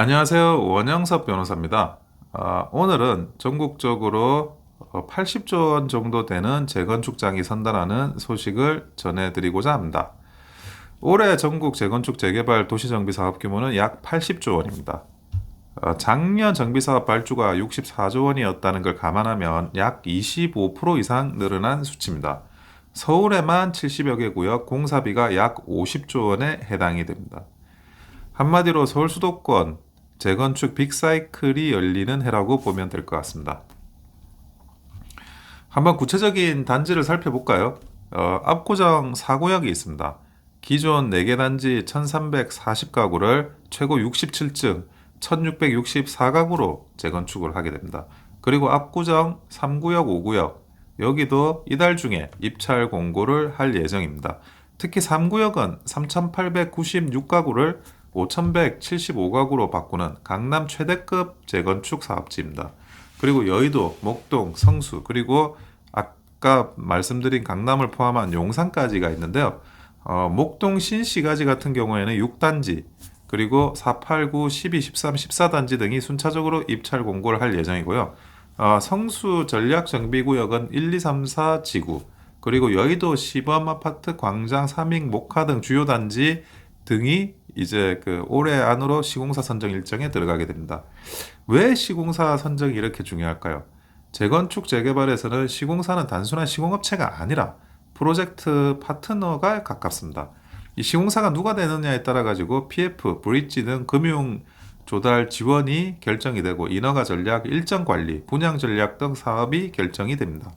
안녕하세요. 원영섭 변호사입니다. 오늘은 전국적으로 80조 원 정도 되는 재건축장이 선단하는 소식을 전해드리고자 합니다. 올해 전국 재건축 재개발 도시정비 사업 규모는 약 80조 원입니다. 작년 정비사업 발주가 64조 원이었다는 걸 감안하면 약 25% 이상 늘어난 수치입니다. 서울에만 70여 개 구역 공사비가 약 50조 원에 해당이 됩니다. 한마디로 서울 수도권 재건축 빅사이클이 열리는 해라고 보면 될 것 같습니다. 한번 구체적인 단지를 살펴볼까요? 압구정 4구역이 있습니다. 기존 4개 단지 1340가구를 최고 67층 1664가구로 재건축을 하게 됩니다. 그리고 압구정 3구역, 5구역 여기도 이달 중에 입찰 공고를 할 예정입니다. 특히 3구역은 3896가구를 5175가구로 바꾸는 강남 최대급 재건축 사업지입니다. 그리고 여의도, 목동, 성수, 그리고 아까 말씀드린 강남을 포함한 용산까지가 있는데요. 목동 신시가지 같은 경우에는 6단지, 그리고 4, 8, 9, 12, 13, 14단지 등이 순차적으로 입찰 공고를 할 예정이고요. 성수 전략정비구역은 1, 2, 3, 4 지구, 그리고 여의도 시범아파트, 광장, 삼익, 목화 등 주요 단지 등이 이제 올해 안으로 시공사 선정 일정에 들어가게 됩니다. 왜 시공사 선정이 이렇게 중요할까요? 재건축 재개발에서는 시공사는 단순한 시공업체가 아니라 프로젝트 파트너가 가깝습니다. 이 시공사가 누가 되느냐에 따라 가지고 PF, 브릿지 등 금융 조달 지원이 결정이 되고 인허가 전략, 일정 관리, 분양 전략 등 사업이 결정이 됩니다.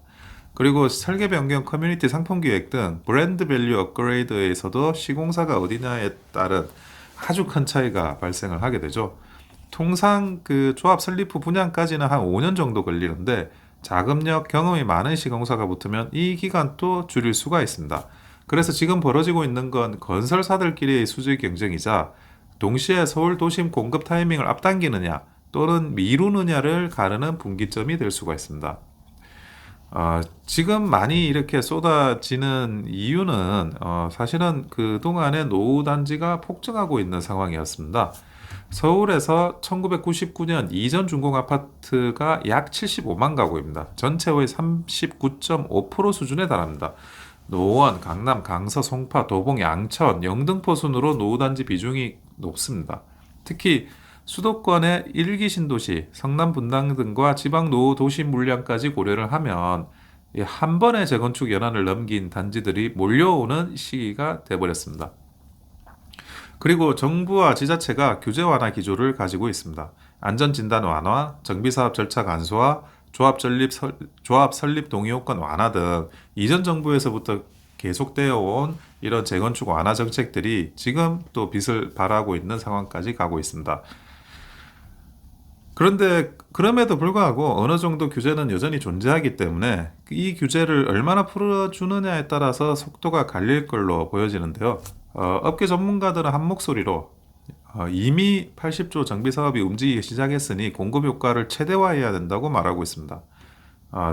그리고 설계 변경, 커뮤니티 상품 기획 등 브랜드 밸류 업그레이드에서도 시공사가 어디냐에 따른 아주 큰 차이가 발생을 하게 되죠. 통상 조합 설립 후 분양까지는 한 5년 정도 걸리는데 자금력, 경험이 많은 시공사가 붙으면 이 기간도 줄일 수가 있습니다. 그래서 지금 벌어지고 있는 건 건설사들끼리의 수직 경쟁이자 동시에 서울 도심 공급 타이밍을 앞당기느냐 또는 미루느냐를 가르는 분기점이 될 수가 있습니다. 지금 많이 이렇게 쏟아지는 이유는 사실은 그동안에 노후 단지가 폭증하고 있는 상황이었습니다. 서울에서 1999년 이전 준공 아파트가 약 75만 가구입니다. 전체의 39.5% 수준에 달합니다. 노원, 강남, 강서, 송파, 도봉, 양천, 영등포 순으로 노후 단지 비중이 높습니다. 특히 수도권의 1기 신도시, 성남 분당 등과 지방 노후 도시 물량까지 고려를 하면 한 번의 재건축 연한을 넘긴 단지들이 몰려오는 시기가 되어버렸습니다. 그리고 정부와 지자체가 규제 완화 기조를 가지고 있습니다. 안전진단 완화, 정비사업 절차 간소화, 조합 설립 동의요건 완화 등 이전 정부에서부터 계속되어 온 이런 재건축 완화 정책들이 지금 또 빛을 발하고 있는 상황까지 가고 있습니다. 그런데 그럼에도 불구하고 어느 정도 규제는 여전히 존재하기 때문에 이 규제를 얼마나 풀어주느냐에 따라서 속도가 갈릴 걸로 보여지는데요. 업계 전문가들은 한 목소리로 이미 80조 정비 사업이 움직이기 시작했으니 공급 효과를 최대화해야 된다고 말하고 있습니다.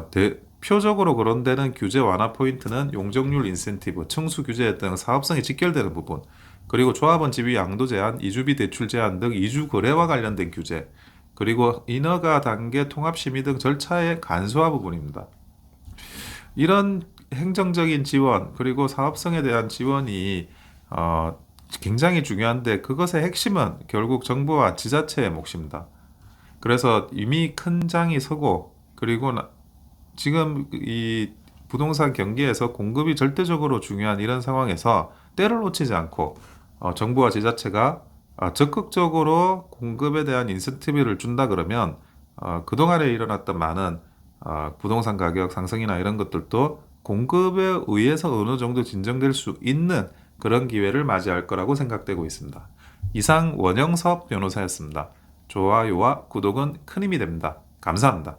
대표적으로 거론되는 규제 완화 포인트는 용적률 인센티브, 층수 규제 등 사업성이 직결되는 부분, 그리고 조합원 지위 양도 제한, 이주비 대출 제한 등 이주 거래와 관련된 규제, 그리고 인허가 단계 통합 심의 등 절차의 간소화 부분입니다. 이런 행정적인 지원 그리고 사업성에 대한 지원이 굉장히 중요한데 그것의 핵심은 결국 정부와 지자체의 몫입니다. 그래서 이미 큰 장이 서고 그리고 지금 이 부동산 경기에서 공급이 절대적으로 중요한 이런 상황에서 때를 놓치지 않고 정부와 지자체가 적극적으로 공급에 대한 인센티브를 준다 그러면 그동안에 일어났던 많은 부동산 가격 상승이나 이런 것들도 공급에 의해서 어느 정도 진정될 수 있는 그런 기회를 맞이할 거라고 생각되고 있습니다. 이상 원영섭 변호사였습니다. 좋아요와 구독은 큰 힘이 됩니다. 감사합니다.